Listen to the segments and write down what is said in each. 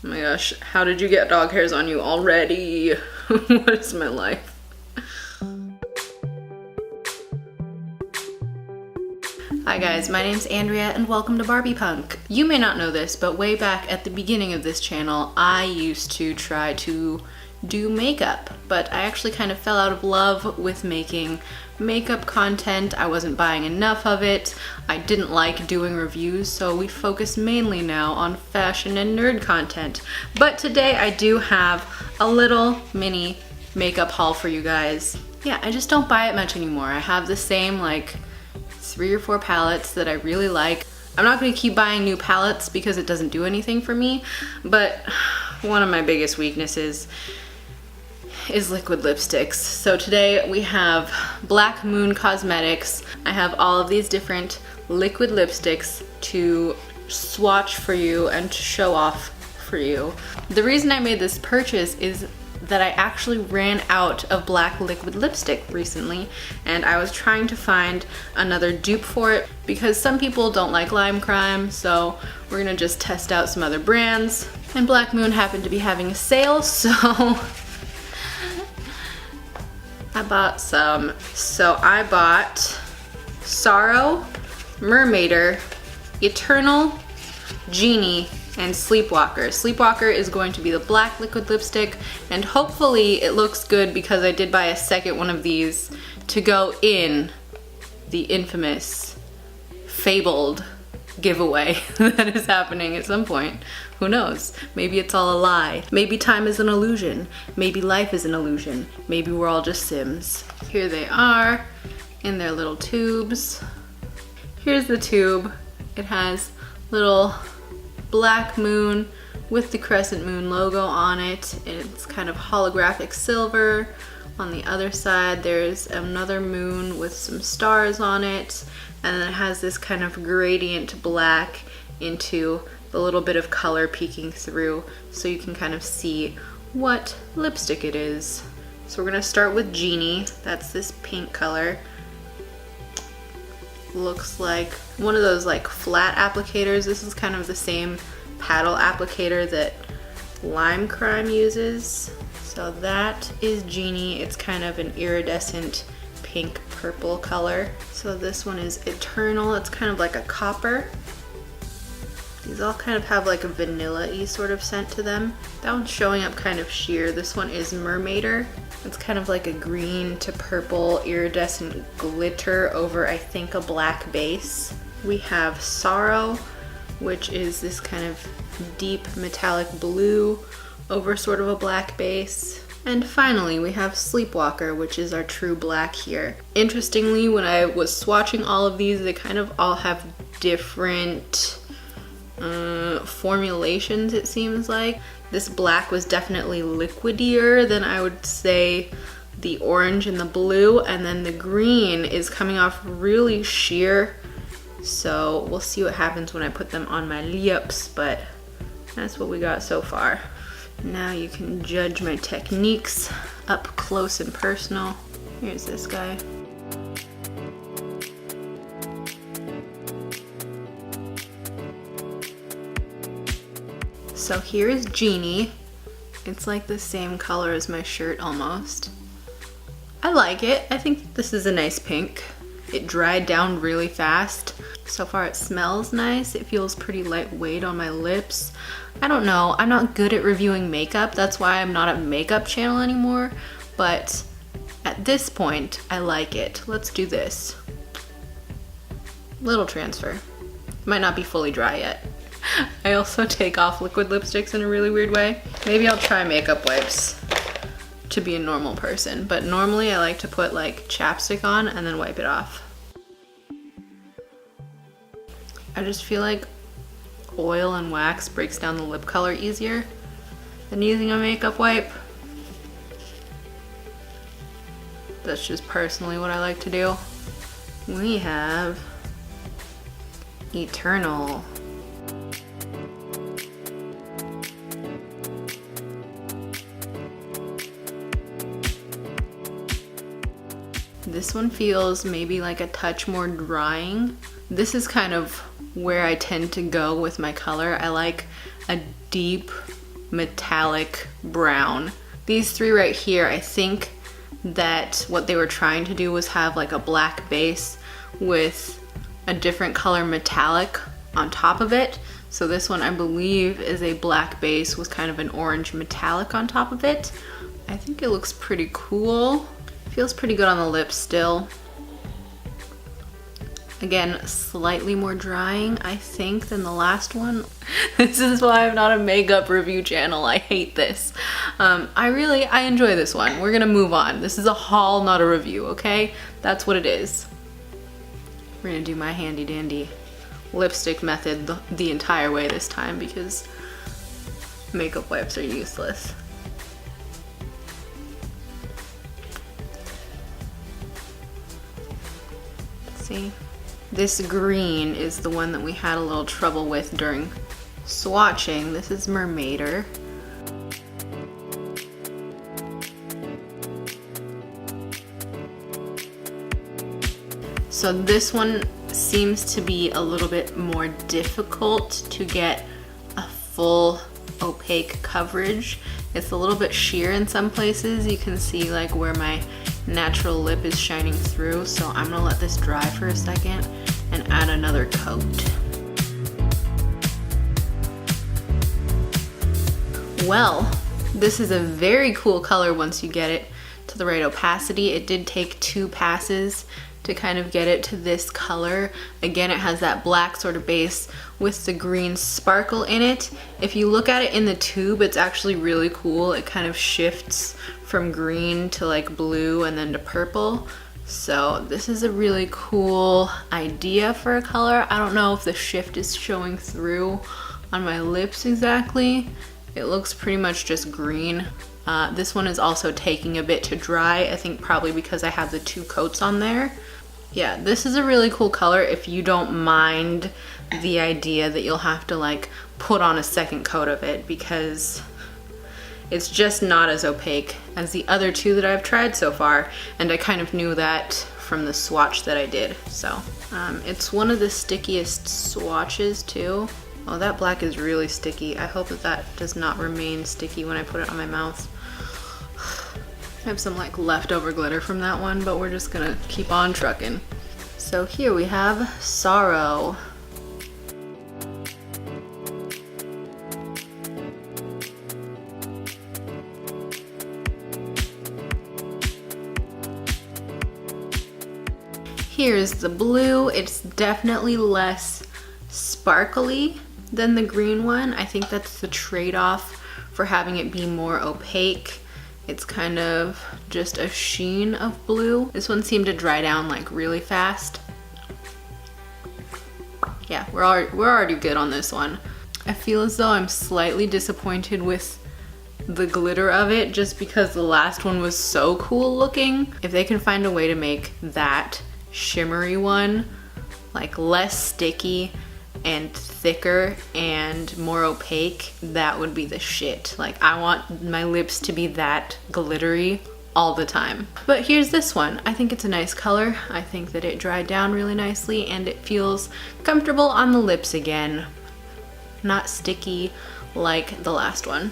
Oh my gosh, how did you get dog hairs on you already? What is my life? Hi guys, my name's Andrea and welcome to BarbiePunk. You may not know this, but way back at the beginning of this channel, I used to try to do makeup, but I actually kind of fell out of love with making makeup content. I wasn't buying enough of it. I didn't like doing reviews, so we focus mainly now on fashion and nerd content. But today I do have a little mini makeup haul for you guys. Yeah, I just don't buy it much anymore. I have the same like 3 or 4 palettes that I really like. I'm not going to keep buying new palettes because it doesn't do anything for me, but one of my biggest weaknesses is liquid lipsticks. So today we have Black Moon Cosmetics. I have all of these different liquid lipsticks to swatch for you and to show off for you. The reason I made this purchase is that I actually ran out of black liquid lipstick recently, and I was trying to find another dupe for it because some people don't like LimeCrime, so we're gonna just test out some other brands. And Black Moon happened to be having a sale, so I bought some. So I bought Saro, Murmaider, Eternal, Genie, and Sleepwalker. Sleepwalker is going to be the black liquid lipstick, and hopefully it looks good because I did buy a second one of these to go in the infamous, fabled giveaway that is happening at some point. Who knows? Maybe it's all a lie. Maybe time is an illusion. Maybe life is an illusion. Maybe we're all just Sims. Here they are in their little tubes. Here's the tube. It has little black moon with the crescent moon logo on it. It's kind of holographic silver. On the other side there's another moon with some stars on it, and then it has this kind of gradient black into the little bit of color peeking through so you can kind of see what lipstick it is. So we're gonna start with Genie. That's this pink color. Looks like one of those like flat applicators. This is kind of the same paddle applicator that LimeCrime uses. So that is Genie. It's kind of an iridescent pink purple color. So this one is Eternal. It's kind of like a copper. These all kind of have like a vanilla-y sort of scent to them. That one's showing up kind of sheer. This one is Mermaid-er. It's kind of like a green to purple iridescent glitter over, I think, a black base. We have Saro, which is this kind of deep metallic blue over sort of a black base. And finally, we have Sleepwalker, which is our true black here. Interestingly, when I was swatching all of these, they kind of all have different formulations, it seems like. This black was definitely liquidier than I would say the orange and the blue, and then the green is coming off really sheer. So we'll see what happens when I put them on my lips, but that's what we got so far. Now you can judge my techniques up close and personal. Here's this guy. So here's Genie. It's like the same color as my shirt almost. I like it. I think this is a nice pink. It dried down really fast. So far it smells nice. It feels pretty lightweight on my lips. I don't know. I'm not good at reviewing makeup. That's why I'm not a makeup channel anymore. But at this point, I like it. Let's do this. Little transfer. Might not be fully dry yet. I also take off liquid lipsticks in a really weird way. Maybe I'll try makeup wipes to be a normal person, but normally I like to put like chapstick on and then wipe it off. I just feel like oil and wax breaks down the lip color easier than using a makeup wipe. That's just personally what I like to do. We have Eternal. This one feels maybe like a touch more drying. This is kind of where I tend to go with my color. I like a deep metallic brown. These three right here, I think that what they were trying to do was have like a black base with a different color metallic on top of it. So this one I believe is a black base with kind of an orange metallic on top of it. I think it looks pretty cool. Feels pretty good on the lips still. Again, slightly more drying, I think, than the last one. This is why I'm not a makeup review channel. I hate this. I enjoy this one. We're gonna move on. This is a haul, not a review, okay? That's what it is. We're gonna do my handy dandy lipstick method the entire way this time because makeup wipes are useless. See? This green is the one that we had a little trouble with during swatching. This is Mermaid-er. So this one seems to be a little bit more difficult to get a full opaque coverage. It's a little bit sheer in some places. You can see like where my natural lip is shining through, so I'm gonna let this dry for a second and add another coat. Well, this is a very cool color once you get it to the right opacity. It did take 2 passes to kind of get it to this color. Again, it has that black sort of base with the green sparkle in it. If you look at it in the tube, it's actually really cool. It kind of shifts from green to like blue and then to purple. So this is a really cool idea for a color. I don't know if the shift is showing through on my lips exactly. It looks pretty much just green. This one is also taking a bit to dry, I think probably because I have the 2 coats on there. Yeah, this is a really cool color if you don't mind the idea that you'll have to like put on a second coat of it, because it's just not as opaque as the other 2 that I've tried so far, and I kind of knew that from the swatch that I did. So it's one of the stickiest swatches too. Oh, that black is really sticky. I hope that that does not remain sticky when I put it on my mouth. I have some like leftover glitter from that one, but we're just gonna keep on trucking. So here we have Saro. Here's the blue. It's definitely less sparkly than the green one. I think that's the trade-off for having it be more opaque. It's kind of just a sheen of blue. This one seemed to dry down like really fast. Yeah, we're already good on this one. I feel as though I'm slightly disappointed with the glitter of it just because the last one was so cool looking. If they can find a way to make that shimmery one like less sticky and thicker and more opaque, that would be the shit. Like, I want my lips to be that glittery all the time. But here's this one. I think it's a nice color. I think that it dried down really nicely and it feels comfortable on the lips again. Not sticky like the last one.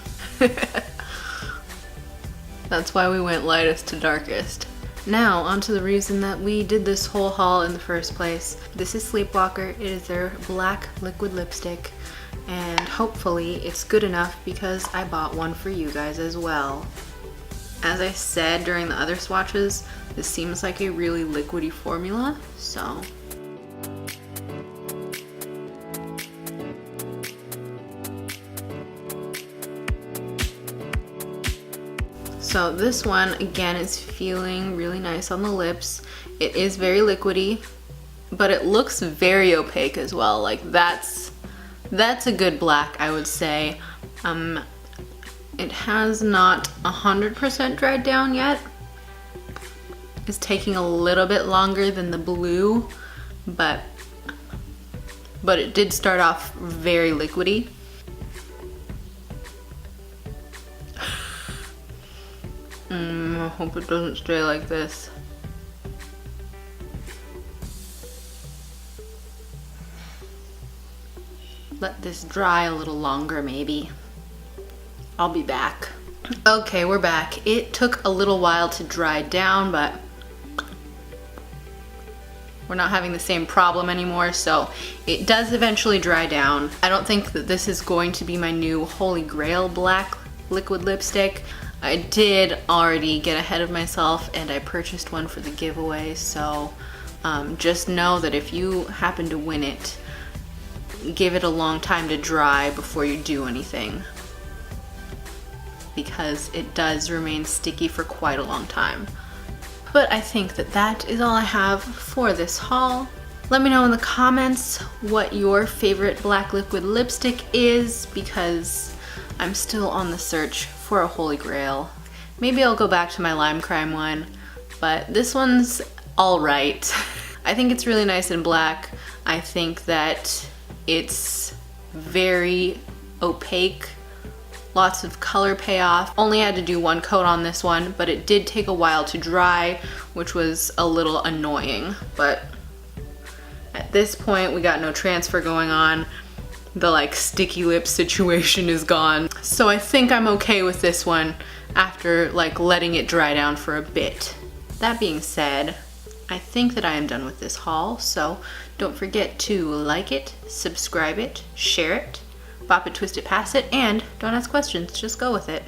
That's why we went lightest to darkest. Now, onto the reason that we did this whole haul in the first place. This is Sleepwalker. It is their black liquid lipstick, and hopefully it's good enough because I bought one for you guys as well. As I said during the other swatches, this seems like a really liquidy formula, so. So this one, again, is feeling really nice on the lips. It is very liquidy, but it looks very opaque as well. Like that's a good black, I would say. It has not 100% dried down yet. It's taking a little bit longer than the blue, but it did start off very liquidy. I hope it doesn't stay like this. Let this dry a little longer maybe. I'll be back. Okay, we're back. It took a little while to dry down, but we're not having the same problem anymore, so it does eventually dry down. I don't think that this is going to be my new Holy Grail black liquid lipstick. I did already get ahead of myself and I purchased one for the giveaway, so just know that if you happen to win it, give it a long time to dry before you do anything, because it does remain sticky for quite a long time. But I think that that is all I have for this haul. Let me know in the comments what your favorite black liquid lipstick is, because I'm still on the search for a Holy Grail. Maybe I'll go back to my LimeCrime one, but this one's all right. I think it's really nice in black. I think that it's very opaque, lots of color payoff. Only had to do one coat on this one, but it did take a while to dry, which was a little annoying. But at this point, we got no transfer going on. The like sticky lip situation is gone. So I think I'm okay with this one after like letting it dry down for a bit. That being said, I think that I am done with this haul, so don't forget to like it, subscribe it, share it, bop it, twist it, pass it, and don't ask questions, just go with it.